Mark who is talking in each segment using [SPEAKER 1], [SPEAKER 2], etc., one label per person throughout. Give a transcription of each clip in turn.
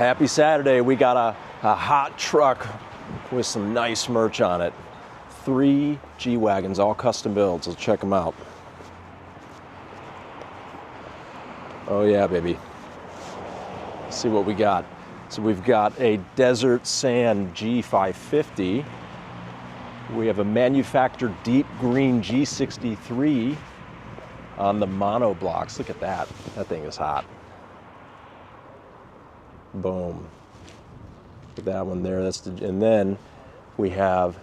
[SPEAKER 1] Happy Saturday. We got a hot truck with some nice merch on it. 3 G Wagons, all custom builds. Let's check them out. Oh yeah, baby. Let's see what we got. So we've got a Desert Sand G550. We have a manufactured deep green G63 on the mono blocks. Look at that. That thing is hot. Boom. Look at that one there. And then we have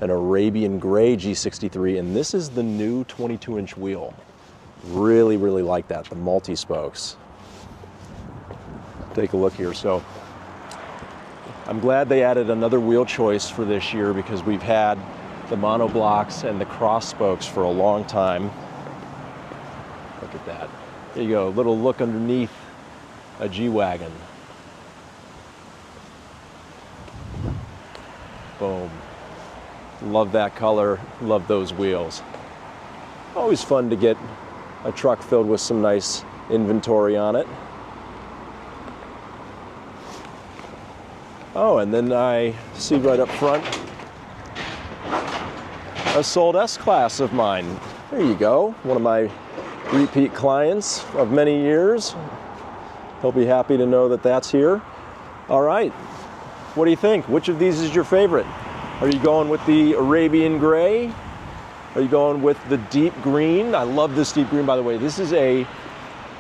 [SPEAKER 1] an Arabian Gray G63, and this is the new 22-inch wheel. Really, really like that, the multi-spokes. Take a look here. So I'm glad they added another wheel choice for this year because we've had the monoblocks and the cross spokes for a long time. Look at that. There you go, a little look underneath a G-Wagon. Boom. Love that color, love those wheels. Always fun to get a truck filled with some nice inventory on it. Oh, and then I see right up front a sold S-Class of mine. There you go, one of my repeat clients of many years. He'll be happy to know that that's here. All right, what do you think? Which of these is your favorite? Are you going with the Arabian Gray? Are you going with the deep green? I love this deep green, by the way. This is a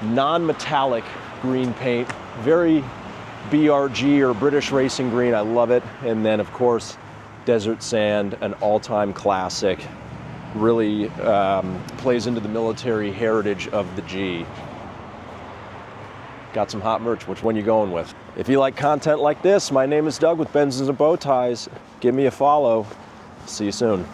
[SPEAKER 1] non-metallic green paint, very BRG or British Racing Green. I love it. And then, of course, Desert Sand, an all-time classic. Really plays into the military heritage of the G. Got some hot merch. Which one you going with? If you like content like this, my name is Doug with Benzs and Bow Ties. Give me a follow. See you soon.